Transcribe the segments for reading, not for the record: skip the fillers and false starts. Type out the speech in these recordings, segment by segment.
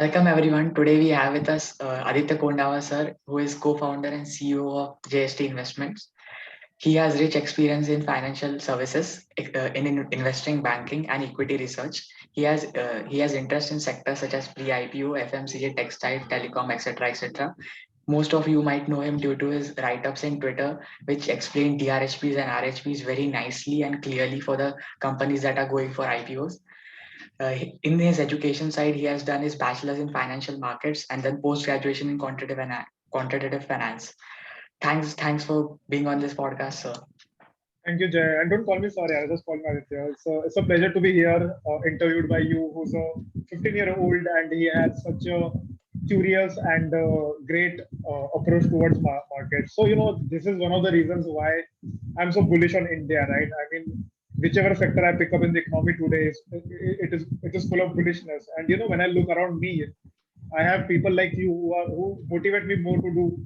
Welcome everyone. Today we have with us Aditya Kondawar sir, who is co-founder and CEO of JST Investments. He has rich experience in financial services, in investing, banking, and equity research. He has interest in sectors such as pre-IPO, FMCG, textile, telecom, etc., etc. Most of you might know him due to his write-ups in Twitter, which explain DRHPs and RHPs very nicely and clearly for the companies that are going for IPOs. In his education side, he has done his bachelor's in financial markets and then post graduation in quantitative finance. Thanks for being on this podcast, sir. Thank you, Jay. And don't call me sorry, I'll just call me Aditya. It's a pleasure to be here, interviewed by you, who's a 15-year-old, and he has such a curious and great approach towards market. So, this is one of the reasons why I'm so bullish on India, right? I mean, whichever sector I pick up in the economy today, it is full of bullishness. And, when I look around me, I have people like you who motivate me more to do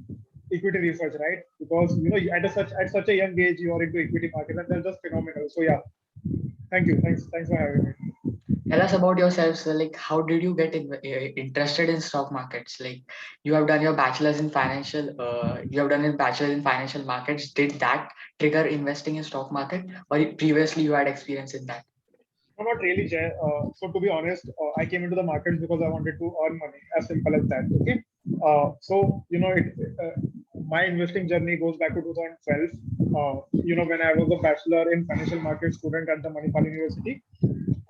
equity research, right? Because at such a young age you are into equity market, and that's just phenomenal. So yeah, thank you, thanks for having me. Tell us about yourself, sir. Like, how did you get interested in stock markets? Like, you have done your bachelor's in financial markets. Did that trigger investing in stock market, or previously you had experience in that? No, not really, Jay. So to be honest, I came into the markets because I wanted to earn money. As simple as that. Okay. My investing journey goes back to 2012. When I was a bachelor in financial market student at the Manipal University.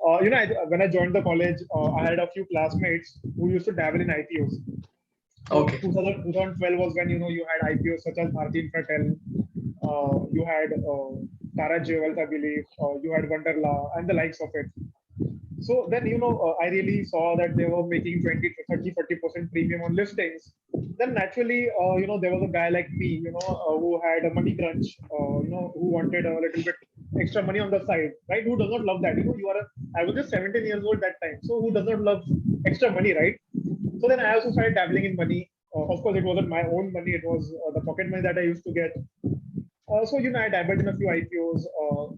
When I joined the college, I had a few classmates who used to dabble in IPOs. So Okay. 2012 was when you had IPOs such as Bharti Infratel, you had Tara Jewels, I believe, you had Wonderla and the likes of it. So then, I really saw that they were making 20 to 30, 40% premium on listings. Then naturally, there was a guy like me, who had a money crunch, who wanted a little bit extra money on the side, right? Who does not love that? I was just 17 years old that time. So who does not love extra money, right? So then I also started dabbling in money. Of course, it wasn't my own money. It was the pocket money that I used to get. I dabbled in a few IPOs.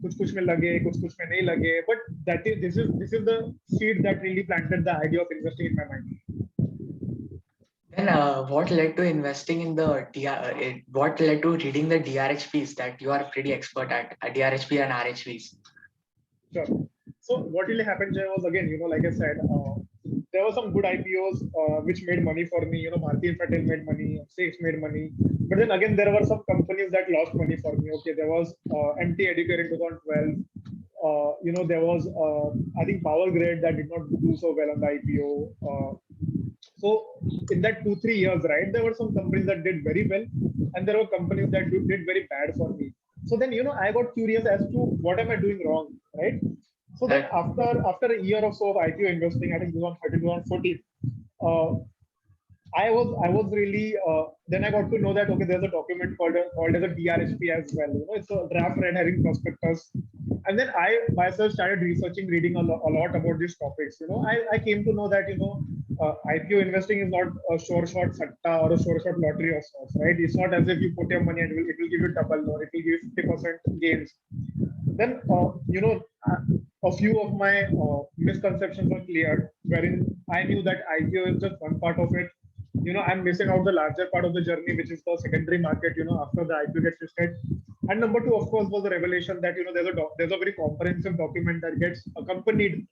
कुछ में लगे, कुछ में नहीं लगे. But this is the seed that really planted the idea of investing in my mind. Then, what led to investing in the what led to reading the DRHPs that you are pretty expert at, DRHP and RHPs? Sure. So what really happened, Jay, was again, like I said, there were some good IPOs which made money for me. Bharti Infratel made money, Stakes made money. But then again, there were some companies that lost money for me. Okay, there was MT Educare in 2012. There was, I think, Power Grid that did not do so well on the IPO. So in that 2-3 years, right, there were some companies that did very well, and there were companies that did very bad for me. So then, I got curious as to what am I doing wrong, right? So then after a year or so of IPO investing, I think 2013, 2014, I was really then I got to know that okay, there's a document called as a DRHP as well. It's a draft red herring prospectus, and then I myself started reading a lot about these topics. I came to know that IPO investing is not a sure shot satta or a sure shot lottery of sorts, right? It's not as if you put your money and it will give you double or it will give you 50% gains. Then a few of my misconceptions were cleared, wherein I knew that IPO is just one part of it. I'm missing out the larger part of the journey, which is the secondary market, after the IPO gets listed. And number two, of course, was the revelation that, there's a very comprehensive document that gets accompanied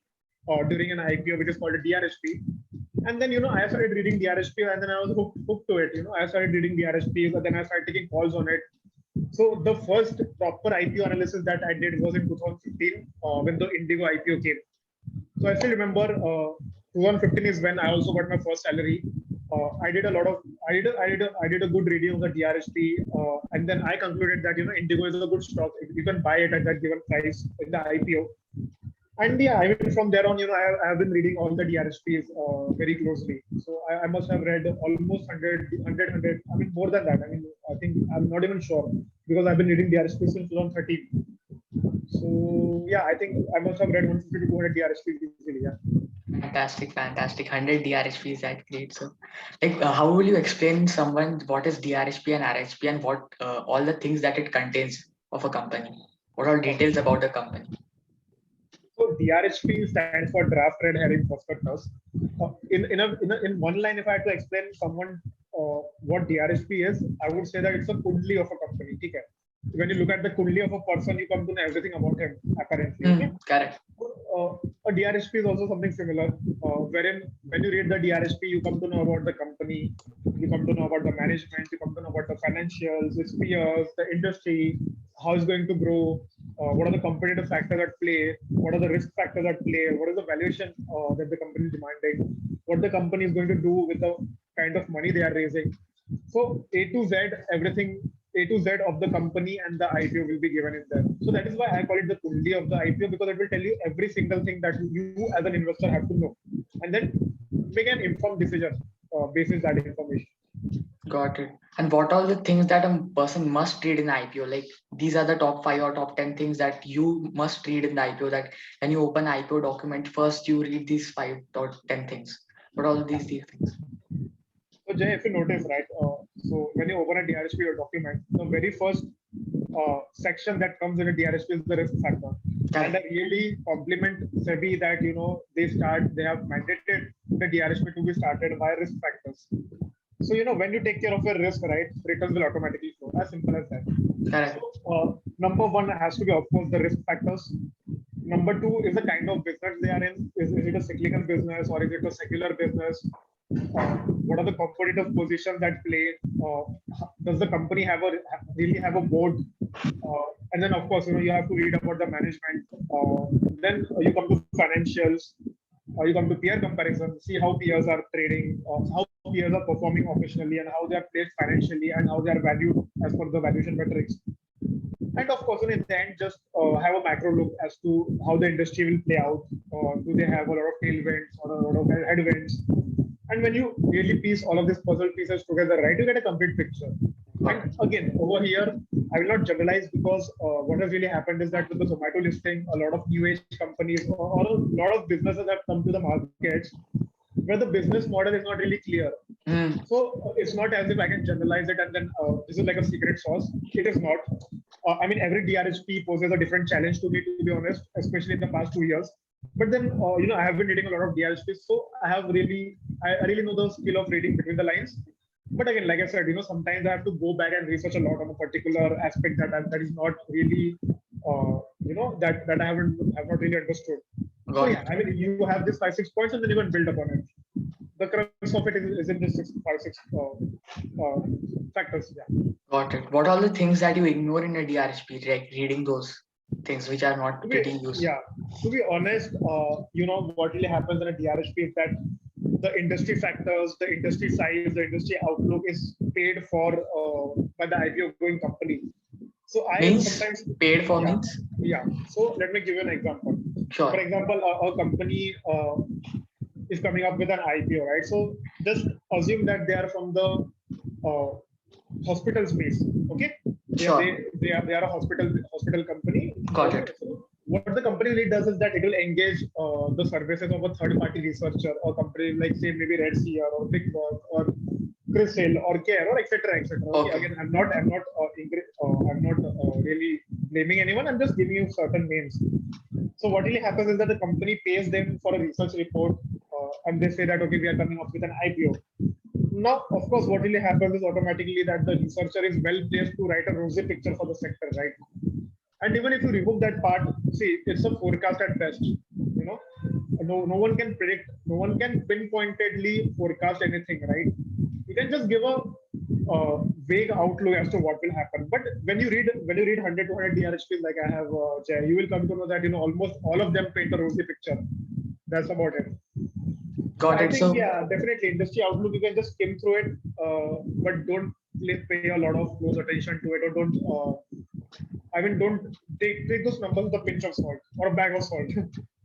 during an IPO, which is called a DRHP. And then, I started reading DRHP and then I was hooked to it. I started reading DRHPs and then I started taking calls on it. So the first proper IPO analysis that I did was in 2015 when the Indigo IPO came. So I still remember 2015 is when I also got my first salary. I did a good reading of the DRHP, and then I concluded that Indigo is a good stock. You can buy it at that given price in the IPO. And yeah, I mean from there on, I have been reading all the DRHPs very closely. So I must have read almost 100. I mean more than that. I mean I think I'm not even sure because I've been reading DRHPs since 2013. So yeah, I think I must have read 150 to 200 DRHPs easily. Yeah. Fantastic. 100 DRHPs, that great. So, like, how will you explain someone what is DRHP and RHP and what all the things that it contains of a company? What are details about the company? So DRHP stands for Draft Red Herring Prospectus. In one line, if I had to explain someone what DRHP is, I would say that it's a kundli of a company. Okay? When you look at the kundli of a person, you come to know everything about him, apparently. Okay? Correct. A DRHP is also something similar, wherein when you read the DRHP, you come to know about the company, you come to know about the management, you come to know about the financials, its peers, the industry, how it's going to grow, what are the competitive factors at play, what are the risk factors at play, what is the valuation that the company is demanding, what the company is going to do with the kind of money they are raising. So A to Z, everything A to Z of the company and the IPO will be given in there. So that is why I call it the kundli of the IPO, because it will tell you every single thing that you as an investor have to know, and then make an informed decision based on that information. Got it. And what are the things that a person must read in IPO? Like these are the top 5 or top 10 things that you must read in the IPO. That when you open IPO document, first you read these 5 or 10 things. What are all these things? So Jay, if you notice, right, so when you open a DRHP or document, the very first section that comes in a DRHP is the risk factor. And I really compliment SEBI that, they have mandated the DRHP to be started by risk factors. So, when you take care of your risk, right, returns will automatically flow. As simple as that. Correct. So, number one has to be, of course, the risk factors. Number two is the kind of business they are in. Is it a cyclical business or is it a secular business? What are the competitive positions at play? Does the company really have a board? And then, of course, you have to read about the management. Then you come to financials. You come to peer comparison, see how peers are trading, how peers are performing operationally, and how they are placed financially, and how they are valued as per the valuation metrics. And of course, in the end, just have a macro look as to how the industry will play out. Do they have a lot of tailwinds or a lot of headwinds? And when you really piece all of these puzzle pieces together, right, you get a complete picture. And again, over here, I will not generalize because what has really happened is that with the Zomato listing, a lot of new age companies or a lot of businesses have come to the markets where the business model is not really clear. So it's not as if I can generalize it and then this is like a secret sauce. It is not. Every DRHP poses a different challenge to me, to be honest, especially in the past 2 years. But then, I have been reading a lot of DRHPs, so I really know the skill of reading between the lines. But again, like I said, sometimes I have to go back and research a lot on a particular aspect that is not really, that I have not really understood. So yeah, you have this 5-6 points, and then you can build upon it. The crux of it is in this 5-6 factors. Yeah. Got it. What are the things that you ignore in a DRHP? Like reading those things which are not pretty useful. Yeah. To be honest, what really happens in a DRHP is that the industry factors, the industry size, the industry outlook is paid for by the IPO going company. So sometimes paid for means? Yeah. So let me give you an example. Sure. For example, a company is coming up with an IPO, right? So just assume that they are from the hospital space. Okay. Sure. They are a hospital company. Got it. So what the company really does is that it will engage the services of a third-party researcher or company like say maybe Red Seer or Big Book or CRISIL or CARE or etc. Okay. Again, I'm not really blaming anyone. I'm just giving you certain names. So what really happens is that the company pays them for a research report, and they say that okay, we are coming up with an IPO. Now, of course, what really happens is automatically that the researcher is well placed to write a rosy picture for the sector, right? And even if you remove that part, see, it's a forecast at best. No one can predict, no one can pinpointedly forecast anything, right? You can just give a vague outlook as to what will happen. But when you read 100 to 100 DRHPs like I have, Jay, you will come to know that almost all of them paint a rosy picture. That's about it. Got it. So yeah, definitely industry outlook. You can just skim through it, but don't pay a lot of close attention to it, or don't take those numbers with a pinch of salt or a bag of salt.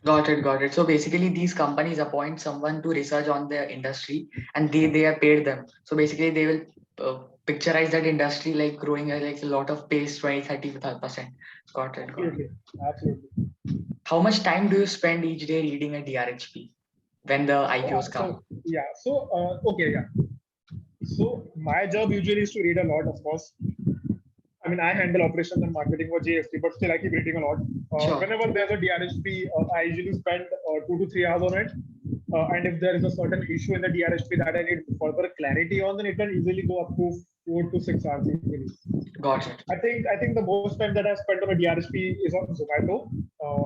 Got it. So basically, these companies appoint someone to research on their industry, and they are paid them. So basically, they will picturize that industry like growing at like a lot of pace, 20-30%. Got it. Absolutely. How much time do you spend each day reading a DRHP when the IPOs come? So my job usually is to read a lot, of course. mean, I handle operations and marketing for JST, but still I keep reading a lot. Sure. Whenever there's a DRHP, I usually spend 2 to 3 hours on it. And if there is a certain issue in the DRHP that I need further clarity on, then it can easily go up to 4 to 6 hours easily. Got it. I think the most time that I spent on a DRHP is on Zomato.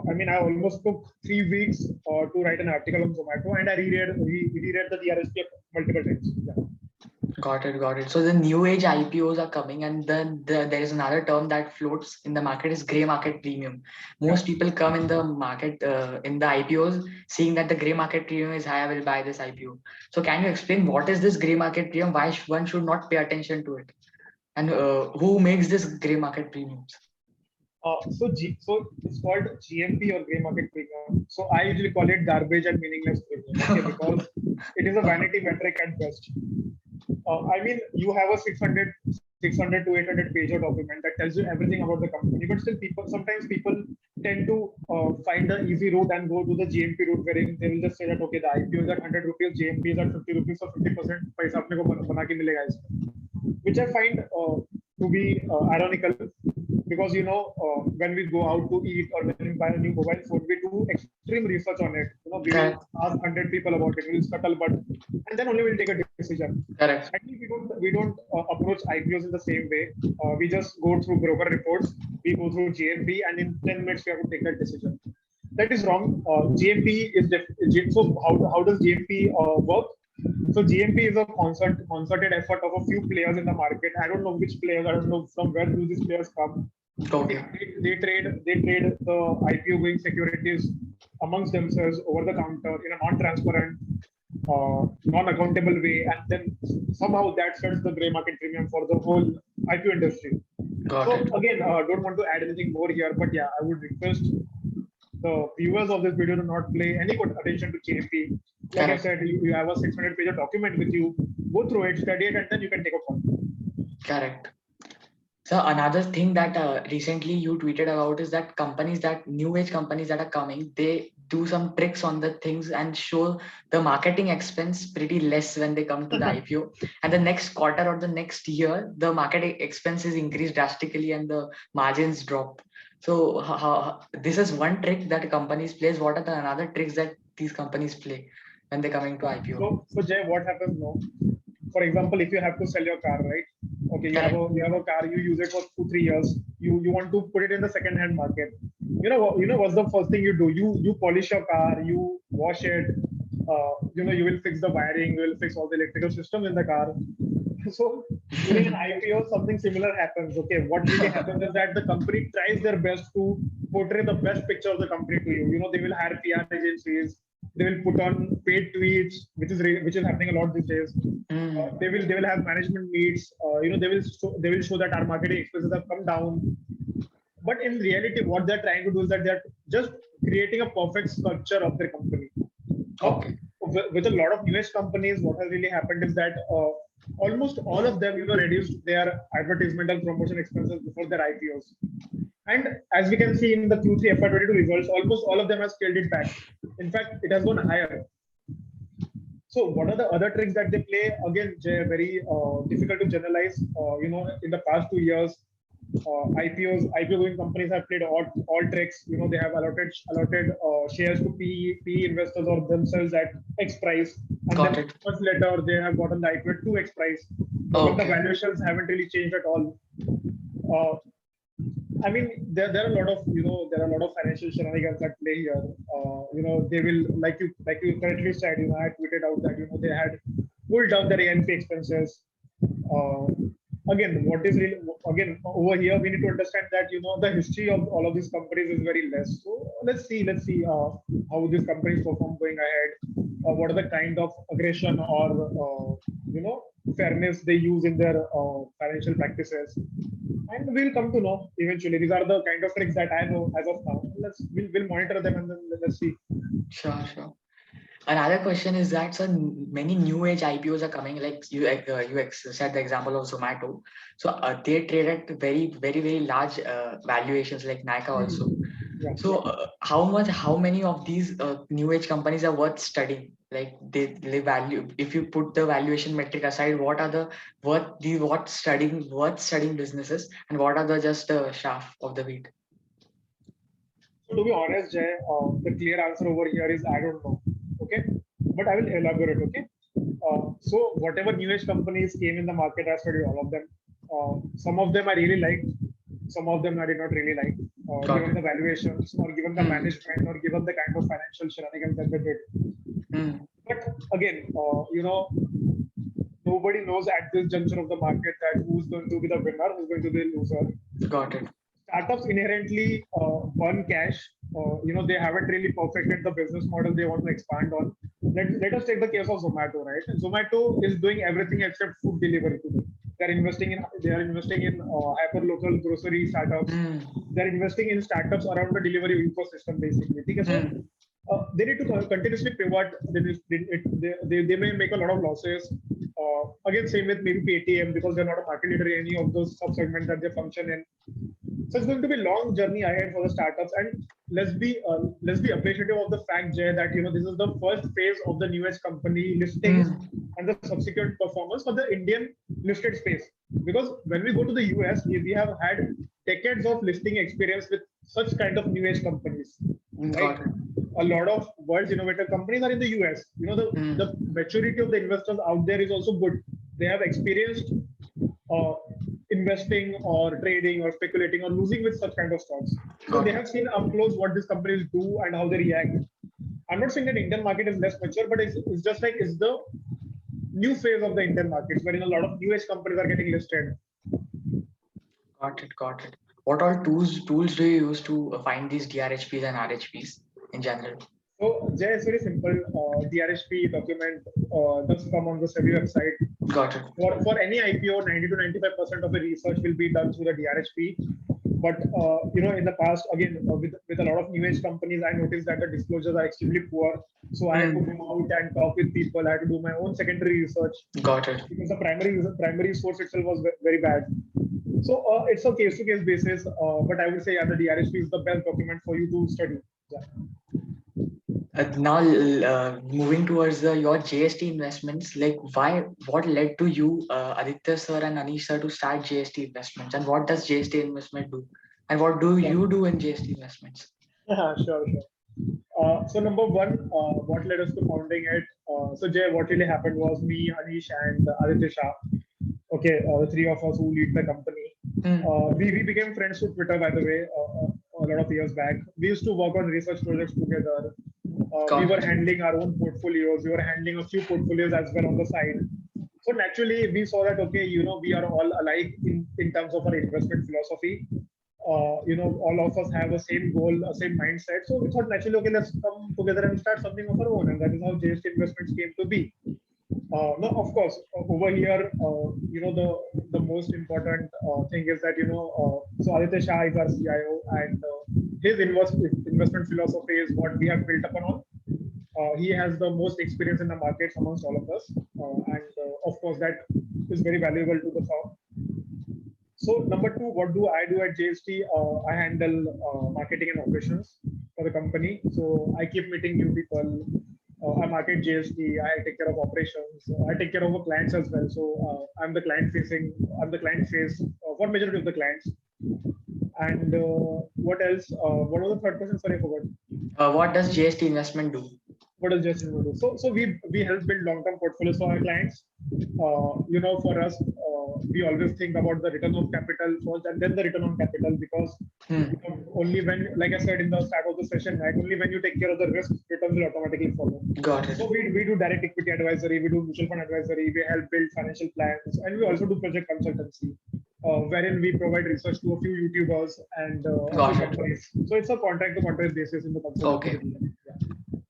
I mean, I almost took 3 weeks to write an article on Zomato, and I reread the DRHP multiple times. Yeah. Got it. So the new age IPOs are coming, and then there is another term that floats in the market is gray market premium. Most people come in the market in the IPOs seeing that the gray market premium is high, I will buy this IPO. So can you explain what is this gray market premium? Why one should not pay attention to it? And who makes this gray market premiums? So it's called GMP or gray market premium. So I usually call it garbage and meaningless premium, because it is a vanity metric at best. I mean, you have a 600 to 800 page document that tells you everything about the company, but still sometimes people tend to find the easy route and go to the GMP route, wherein they will just say that, okay, the IPO is at 100 rupees, GMP is at 50 rupees, so 50% paisa apne ko bana ke milega isme. Which I find to be ironical, because when we go out to eat or when we buy a new mobile phone, we do extreme research on it. We will ask 100 people about it, we will scuttle, but and then only we'll take a decision. Correct. Actually, we don't approach IPOs in the same way. We just go through broker reports, we go through GMP, and in 10 minutes we have to take that decision. That is wrong. GMP is so how does GMP work? So GMP is a concerted effort of a few players in the market. I don't know which players. I don't know from where do these players come. Okay. They trade the IPO going securities amongst themselves over the counter in a non-transparent, non-accountable way, and then somehow that sets the gray market premium for the whole IPO industry. Again, don't want to add anything more here, but yeah, I would request the viewers of this video to not pay any good attention to GMP. Like I said, you have a 600-page document with you. Go through it, study it, and then you can take a call. Correct. So another thing that recently you tweeted about is that new age companies that are coming, they do some tricks on the things and show the marketing expense pretty less when they come to the IPO. And the next quarter or the next year, the marketing expenses increase drastically and the margins drop. So this is one trick that companies plays. What are the another tricks that these companies play when they're coming to IPO? So Jay, what happens now? For example, if you have to sell your car, right? Okay, you have a car, you use it for 2-3 years. You want to put it in the second-hand market. You know what's the first thing you do? You polish your car, you wash it. You will fix the wiring, you will fix all the electrical systems in the car. So during an IPO, something similar happens. Okay, what really happens is that the company tries their best to portray the best picture of the company to you. They will hire PR agencies. They will put on paid tweets, which is happening a lot these days. They will have management meets. They will show that our marketing expenses have come down. But in reality, what they're trying to do is that they're just creating a perfect sculpture of their company. Okay. With a lot of US companies, what has really happened is that almost all of them, reduced their advertisement and promotion expenses before their IPOs. And as we can see in the Q3 FY22 results, almost all of them have scaled it back. In fact, it has gone higher. So what are the other tricks that they play? Again, very difficult to generalize. In the past 2 years, IPO going companies have played all tricks. They have allotted shares to PE investors or themselves at X price, and then months later they have gotten the IPO at 2X price. But the valuations haven't really changed at all. I mean, there are a lot of financial shenanigans at play here. They will, like you correctly said, I tweeted out that they had pulled down their A&P expenses. Again, over here we need to understand that the history of all of these companies is very less. So let's see how these companies perform going ahead. What are the kind of aggression or fairness they use in their financial practices, and we'll come to know eventually. These are the kind of tricks that I know as of now. We'll monitor them and then let's see. Sure. Another question is that many new age IPOs are coming. Like you said the example of Zomato. So they trade at very, very, very large valuations, like Nykaa also. Yeah. So how many of these new age companies are worth studying? Like they value, if you put the valuation metric aside, what are the worth studying businesses, and what are the just the shaft of the wheat? So to be honest, Jay, the clear answer over here is I don't know. Okay, but I will elaborate. Okay, so whatever new age companies came in the market, I studied all of them. Some of them I really liked, some of them I did not really like, Got given it. the valuations or given the Hmm. management or given the kind of financial shenanigans that they did. Hmm. But again, nobody knows at this juncture of the market that who's going to be the winner, who's going to be the loser. Got it. Startups inherently burn cash. They haven't really perfected the business model they want to expand on. Let us take the case of Zomato, right? Zomato is doing everything except food delivery today. They're investing in hyper local grocery startups. Hmm. They're investing in startups around the delivery ecosystem, basically. Okay, so Hmm. they need to continuously pivot. They may make a lot of losses. Again, same with maybe Paytm because they're not a market leader in any of those sub segments that they function in. So it's going to be a long journey ahead for the startups, and let's be appreciative of the fact, Jay, that this is the first phase of the newest company listings Hmm. and the subsequent performance for the Indian listed space. Because when we go to the US, we have had decades of listing experience with such kind of new age companies, right? Got it. A lot of world's innovator companies are in the US. The Hmm. maturity of the investors out there is also good. They have experienced uh, investing or trading or speculating or losing with such kind of stocks. So Got they it. have seen up close what these companies do and how they react. I'm not saying that Indian market is less mature, but it's just like it's the new phase of the Indian markets wherein a lot of new age companies are getting listed. Got it. Got it. What all tools do you use to find these DRHPs and RHPs in general? So Jay, it's very simple. DRHP document does come on the SEBI website. Got it. For any IPO, 90 to 95% of the research will be done through the DRHP. But in the past, again, with a lot of new age companies, I noticed that the disclosures are extremely poor. So I had to Hmm. go out and talk with people. I had to do my own secondary research Got it. because the primary source itself was very bad. So it's a case to case basis. But I would say yeah, the DRHP is the best document for you to study. Yeah. Now, moving towards your JST investments, like what led to you, Aditya sir and Anish sir, to start JST Investments, and what does JST Investment do, and what do Yeah. you do in JST Investments? Sure, sure. So number one, what led us to founding it? So Jay, what really happened was me, Anish, and Aditya Shah. Okay, the three of us who lead the company. Hmm. We became friends through Twitter, by the way, a lot of years back. We used to work on research projects together. We Got were it. handling our own portfolios. We were handling a few portfolios as well on the side. So naturally, we saw that okay, we are all alike in terms of our investment philosophy. All of us have the same goal, a same mindset. So we thought naturally, okay, let's come together and start something of our own, and that is how JST Investments came to be. No, of course, over here, the most important thing is that so Aditya Shah is our CIO, and his investment philosophy is what we have built upon on. He has the most experience in the markets amongst all of us, and of course that is very valuable to the firm. So number two, what do I do at JST? I handle marketing and operations for the company. So I keep meeting new people. I market JST. I take care of operations. I take care of the clients as well. So I'm the client facing. I'm the client face for majority of the clients. And what else? What was the third question? Sorry, I forgot. What does JST Investment do? What does Justin do? So we help build long-term portfolios for our clients. For us, we always think about the return of capital first and then the return on capital because Hmm. only when, like I said in the start of the session, right, only when you take care of the risk, returns will automatically follow. Got it. So we do direct equity advisory, we do mutual fund advisory, we help build financial plans, and we also do project consultancy, wherein we provide research to a few YouTubers and a few Got it. companies. So it's a contract to contract basis in the consultancy. Okay.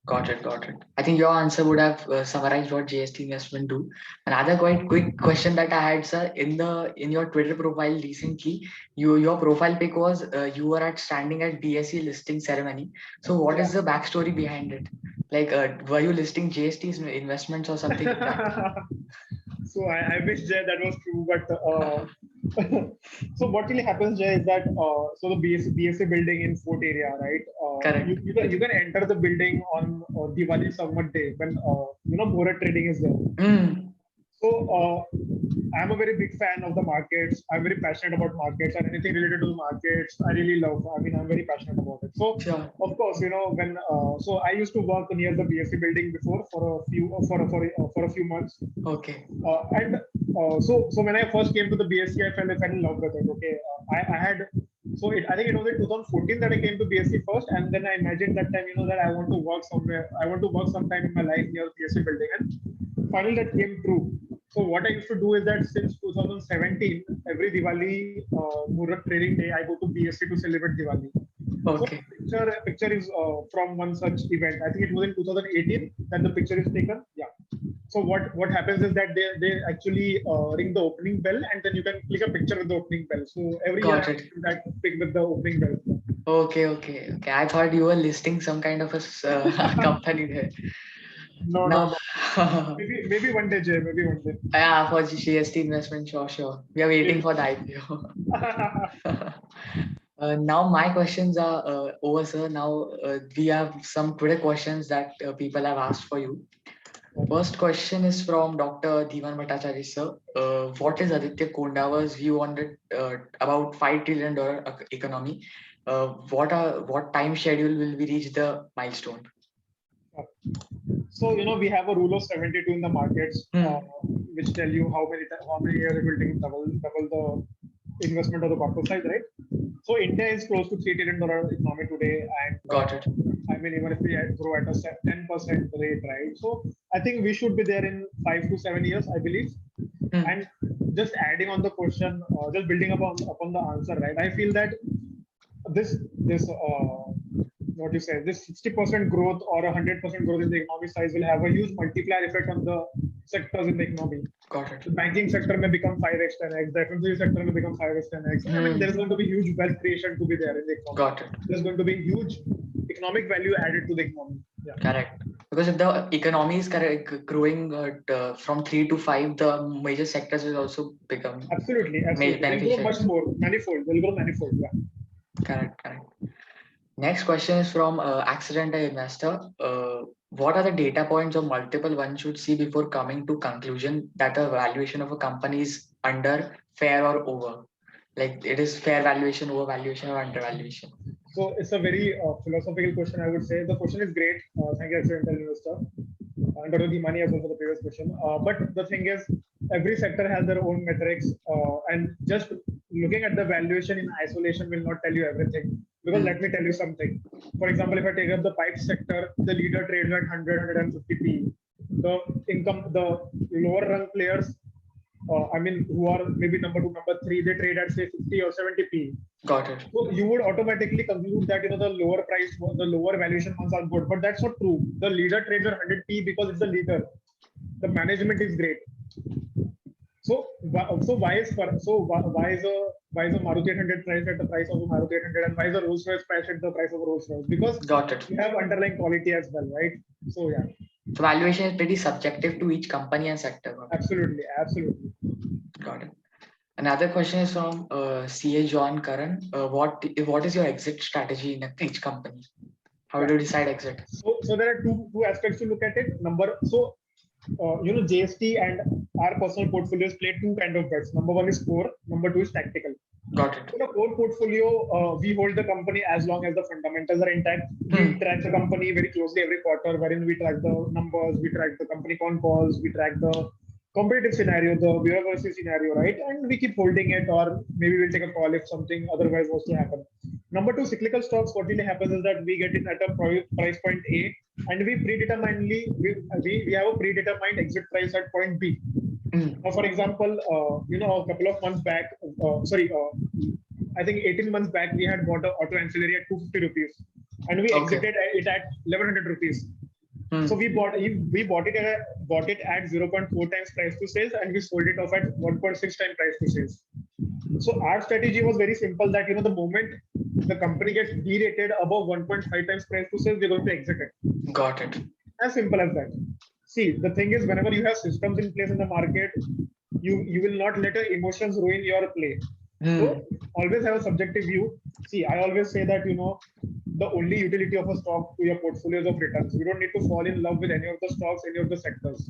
Got it. Got it. I think your answer would have summarized what JST Investment do. Another quite quick question that I had, sir, in your Twitter profile recently, your profile pic was you were standing at BSE listing ceremony. So what Yeah. is the backstory behind it? Like, were you listing JST's investments or something like that? So I wish that was true, but So what really happens, Jay, is that so the BSc building in Fort area, right? Correct. You can enter the building on Diwali Samvaad day when Bharat trading is there. Mm. So I'm a very big fan of the markets. I'm very passionate about markets and anything related to the markets. I really love. I mean, I'm very passionate about it. So Sure. of course, when so I used to work near the BSc building before for a few months. Okay. And so when I first came to the BSc, I fell in love with it. Okay, I had I think it was in 2014 that I came to BSc first, and then I imagined that time that I want to work somewhere. I want to work sometime in my life near the BSc building, and finally that came true. So what I used to do is that since 2017, every Diwali, Murat trading day, I go to BSc to celebrate Diwali. So Okay. picture is from one such event. I think it was in 2018 that the picture is taken. Yeah. So what happens is that they actually ring the opening bell, and then you can click a picture with the opening bell. So every year Got I it. do that pic with the opening bell. Okay. I thought you were listing some kind of a company there. No, no, Now, no. Maybe one day, Jay. Maybe one day. yeah, for JST Investment, sure. We are waiting for the IPO. Now my questions are over, sir. Now we have some Twitter questions that people have asked for you. First question is from Dr. Dhiman Bhattacharya, sir. What is Aditya Kondawar's view on the about $5 trillion economy? What time schedule will we reach the milestone? So we have a rule of 72 in the markets, Hmm. which tell you how many years it will take to double the investment of the corpus size, right? So India is close to $3 trillion economy today, and Got it. I mean even if we grow at a 10% rate, right? So I think we should be there in 5 to 7 years, I believe. Hmm. And just adding on the question, just building upon the answer, right? I feel that this what you say, this 60% growth or 100% growth in the economic size will have a huge multiplier effect on the sectors in the economy. Got it. The banking sector may become 5x, 10x. The FMCG sector may become 5x, 10x. I mean, there's going to be huge wealth creation to be there in the economy. Got it. There's going to be huge economic value added to the economy. Yeah. Correct. Because if the economy is growing from 3 to 5, the major sectors will also become Absolutely. They'll grow much beneficiaries. more, manifold. They'll grow manifold. Yeah. Correct. Next question is from accidental investor. What are the data points or multiple one should see before coming to conclusion that the valuation of a company is under, fair, or over? Like it is fair valuation, overvaluation, or undervaluation? So it's a very philosophical question, I would say. The question is great. Thank you, accidental investor. And Dr. Dhimani as well for the previous question. But the thing is, every sector has their own metrics, and just looking at the valuation in isolation will not tell you everything. Because let me tell you something. For example, if I take up the pipe sector, the leader trades at 100, 150 P. The lower rung players, I mean, who are maybe number two, number three, they trade at say 50 or 70 P. Got it. So you would automatically conclude that the lower price, the lower valuation ones are good, but that's not true. The leader trades at 100 P because it's the leader. The management is great. So why is a Maruti 800 priced at the price of a Maruti 800, and why is a Rolls Royce priced at the price of a Rolls Royce? Because Got it. you have underlying quality as well, right? So yeah. So valuation is pretty subjective to each company and sector. Absolutely. Got it. Another question is from CA John Karan. What is your exit strategy in each company? How do you decide exit? So there are two aspects to look at it. JST and our personal portfolios play two kind of bets. Number one is core. Number two is tactical. Got it. In a core portfolio, we hold the company as long as the fundamentals are intact. We track the company very closely every quarter, wherein we track the numbers, we track the company con calls, we track the competitive scenario, the bureaucracy scenario, right? And we keep holding it, or maybe we'll take a call if something otherwise was to happen. Number two, cyclical stocks, what really happens is that we get in at a price point A, and we have a predetermined exit price at point B. Now, for example, a couple of months back, I think 18 months back, we had bought an auto ancillary at 250 rupees, and we exited it at 1100 rupees. So we bought it at 0.4 times price to sales, and we sold it off at 1.6 times price to sales. So our strategy was very simple, that the moment the company gets derated above 1.5 times price to sales, we're going to exit it. Got it. As simple as that. See, the thing is, whenever you have systems in place in the market, you will not let your emotions ruin your play. So always have a subjective view. See, I always say that the only utility of a stock to your portfolio is of returns. You don't need to fall in love with any of the stocks, any of the sectors.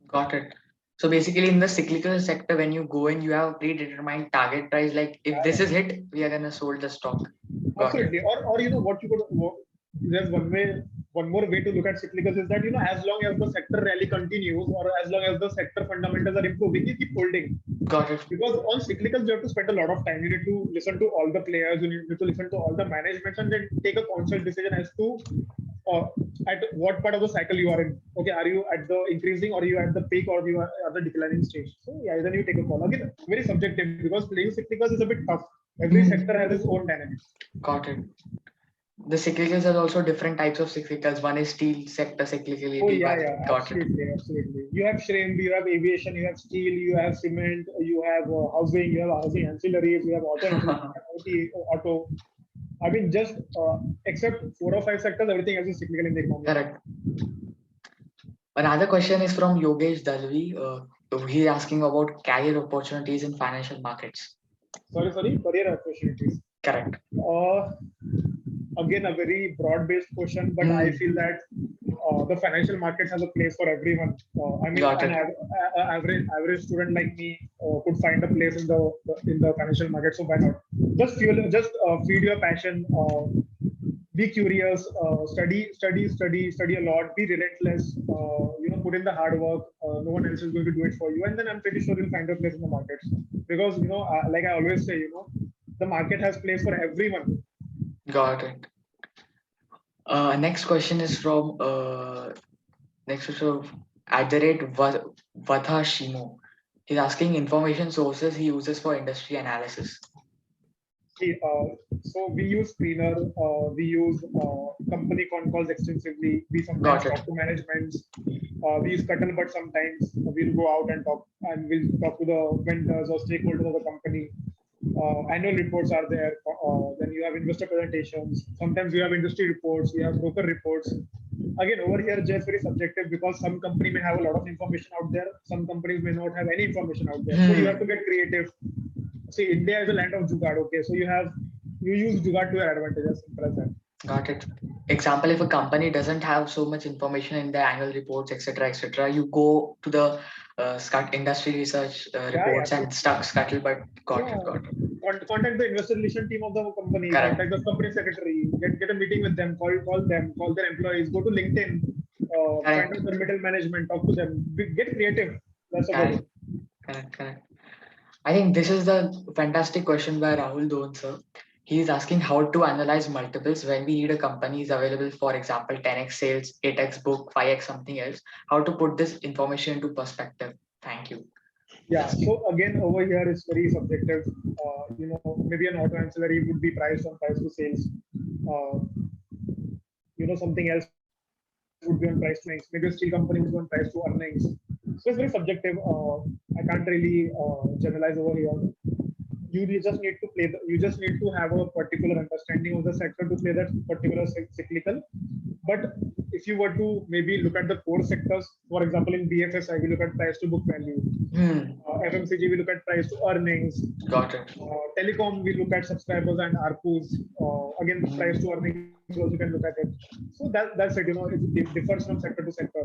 Got it. So basically, in the cyclical sector, when you go in, you have a predetermined target price. Like if this is hit, we are gonna sold the stock. Got Absolutely. it. Or what you could there's one more way to look at cyclicals is that as long as the sector rally continues or as long as the sector fundamentals are improving, you keep holding. Got it. Because on cyclicals you have to spend a lot of time. You need to listen to all the players, you need to listen to all the management, and then take a conscious decision as to at what part of the cycle you are in. Okay, are you at the increasing, or are you at the peak, or you are at the declining stage? So yeah, then you take a call. Again, very subjective, because playing cyclicals is a bit tough. Every sector has its own dynamics. Got it. The cyclicals are also different types of cyclicals. One is steel sector cyclicality. Oh yeah, absolutely. You have shrimp, you have aviation, you have steel, you have cement, you have housing, you have housing ancillaries, you have auto. I mean, just except 4 or 5 sectors, everything else is cyclical in the economy. Correct. Another question is from Yogesh Dalvi. He's asking about career opportunities in financial markets. Sorry, career opportunities. Correct. Again, a very broad-based question, but I feel that the financial markets has a place for everyone. I mean, an average student like me could find a place in the financial market. So why not? Just feed your passion. Be curious. Study a lot. Be relentless. Put in the hard work. No one else is going to do it for you, and then I'm pretty sure you'll find a place in the markets. Because like I always say, the market has place for everyone. Got it. Next question is from @Vatha Shimo. He's asking information sources he uses for industry analysis. So we use Screener, we use company con calls extensively. We sometimes talk to management. We use Cuttlebutt sometimes. We'll go out and we'll talk to the vendors or stakeholders of the company. Annual reports are there. Then you have investor presentations. Sometimes you have industry reports. You have broker reports. Again, over here, just very subjective, because some company may have a lot of information out there. Some companies may not have any information out there. So you have to get creative. See, India is a land of jugaad. Okay, so you use jugaad to your advantage. As simple as that. Got it. Example: if a company doesn't have so much information in their annual reports, etc., you go to the industry research reports and Scuttlebutt. Got it. Contact the investor relation team of the company. Contact the company secretary. Get a meeting with them. Call them. Call their employees. Go to LinkedIn. Find out the middle management. Talk to them. Get creative. That's about it. Correct. I think this is the fantastic question by Rahul Don, sir. He is asking how to analyze multiples when we need a company is available, for example, 10x sales, 8x book, 5x something else. How to put this information into perspective? Thank you. Yeah. So again, over here it's very subjective. Maybe an auto ancillary would be priced on price to sales. Something else would be on price to earnings. Maybe a steel company would be on price to earnings. So it's very subjective. I can't really generalize over here. You just need to have a particular understanding of the sector to play that particular cyclical. But if you were to maybe look at the core sectors, for example, in BFSI, we look at price to book value. FMCG, we look at price to earnings. Got it. Telecom, we look at subscribers and ARPUs. Again, price to earnings, also you can look at it. So that's it. It differs from sector to sector.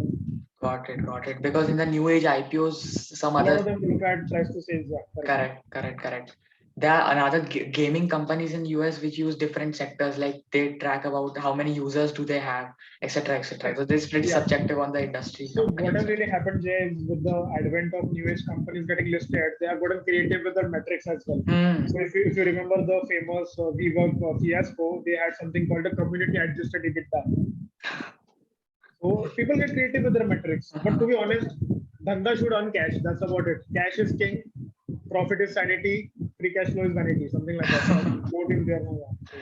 Got it. Because in the new age IPOs, some other. A lot of them look at price to sales. Yeah, correct. There are another gaming companies in US which use different sectors, like they track about how many users do they have, etc. So this is pretty subjective on the industry. So what has really happened, Jay, is with the advent of new age companies getting listed, they have gotten creative with their metrics as well. So if you remember the famous WeWork fiasco, they had something called a community adjusted Ebitda. So people get creative with their metrics. But to be honest, Dhanda should earn cash. That's about it. Cash is king. Profit is sanity. Free cash flow is vanity. Something like that.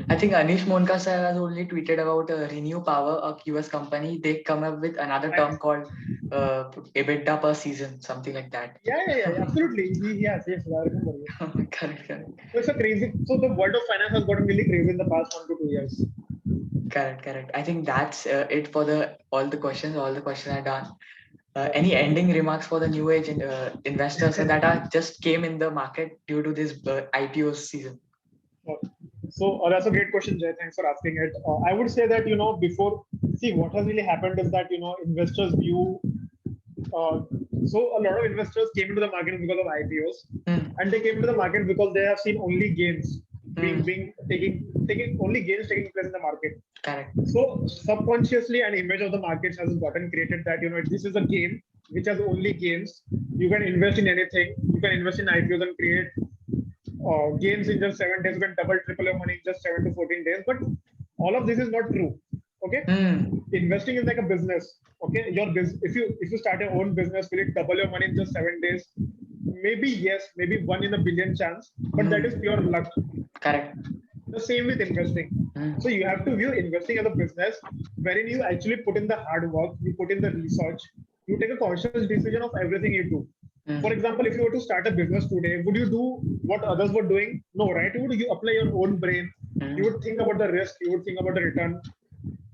I think Anish Monka sir has only tweeted about Renew Power, a US company. They come up with another term called Ebitda per season, something like that. Yeah, absolutely. Yes, I remember. Correct. So it's a crazy. So the world of finance has gotten really crazy in the past 1 to 2 years. Correct. I think that's it for all the questions. All the questions are done. Any ending remarks for the new age investors that are just came in the market due to this IPO season? So that's a great question, Jay. Thanks for asking it. I would say that before, see, what has really happened is that investors view. So a lot of investors came into the market because of IPOs, and they came into the market because they have seen only gains taking only gains taking place in the market. Correct. So subconsciously, an image of the markets has gotten created that this is a game which has only gains. You can invest in anything. You can invest in IPOs and create gains in just 7 days. You can double, triple your money in just 7 to 14 days. But all of this is not true. Okay, investing is like a business. Okay, if you start your own business, will it double your money in just 7 days? Maybe yes, maybe 1 in a billion chance, but that is pure luck. Correct. The same with investing. So you have to view investing as a business wherein you actually put in the hard work, you put in the research, you take a conscious decision of everything you do. For example, if you were to start a business today, would you do what others were doing? No, right? You apply your own brain. You would think about the risk. You would think about the return.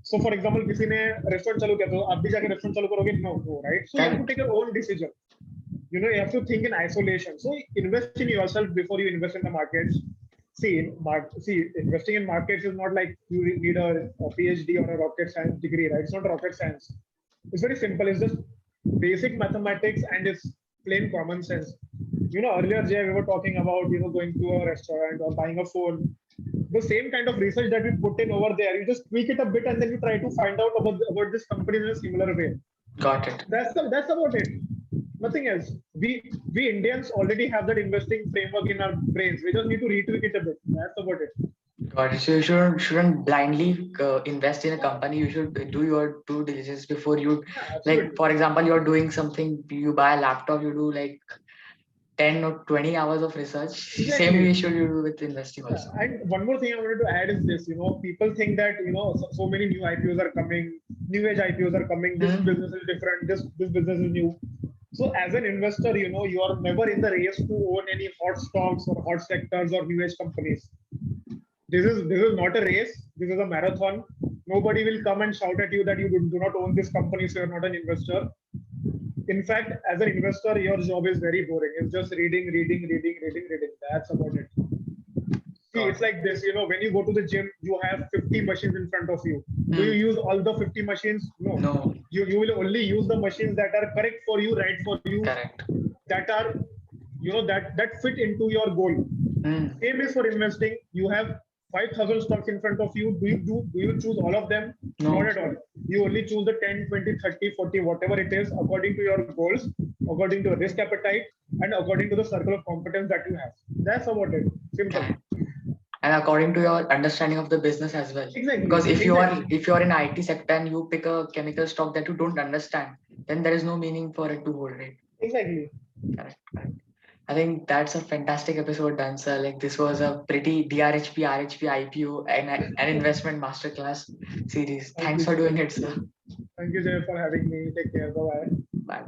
So, for example, किसी ने restaurant चालू किया तो आप भी जाके restaurant चालू करोगे? No, right? So you have to take your own decision. You have to think in isolation. So invest in yourself before you invest in the markets. See, investing in markets is not like you need a PhD or a rocket science degree, right? It's not rocket science. It's very simple. It's just basic mathematics and it's plain common sense. Earlier, Jay, we were talking about, going to a restaurant or buying a phone. The same kind of research that we put in over there, you just tweak it a bit and then you try to find out about this company in a similar way. Got it. That's about it. Nothing else. We Indians already have that investing framework in our brains. We just need to retweak it a bit. That's about it. Got it. So you shouldn't blindly invest in a company. You should do your due diligence before you. Like, for example, you're doing something. You buy a laptop. You do like 10 or 20 hours of research. Exactly. Same way should you do with investing also. And one more thing I wanted to add is this. People think that so many new IPOs are coming, new age IPOs are coming. This business is different. This business is new. So as an investor, you are never in the race to own any hot stocks or hot sectors or new age companies. This is not a race. This is a marathon. Nobody will come and shout at you that you do not own this company, so you're not an investor. In fact, as an investor, your job is very boring. It's just reading. That's about it. See, it's like this, when you go to the gym, you have 50 machines in front of you. Do you use all the 50 machines? No. You will only use the machines that are correct for you, right for you. Correct. That are, that fit into your goal. Same is for investing. You have 5,000 stocks in front of you. Do you choose all of them? No. Not at all. You only choose the 10, 20, 30, 40, whatever it is, according to your goals, according to your risk appetite, and according to the circle of competence that you have. That's about it. Simple. And according to your understanding of the business as well. Exactly. Because if you are in IT sector and you pick a chemical stock that you don't understand, then there is no meaning for it to hold it. Exactly. Correct. I think that's a fantastic episode done, sir. Like, this was a pretty DRHP, RHP, IPO, and an investment masterclass series. Thanks for doing it, sir. Thank you, Jay, for having me. Take care. Bye-bye. Bye.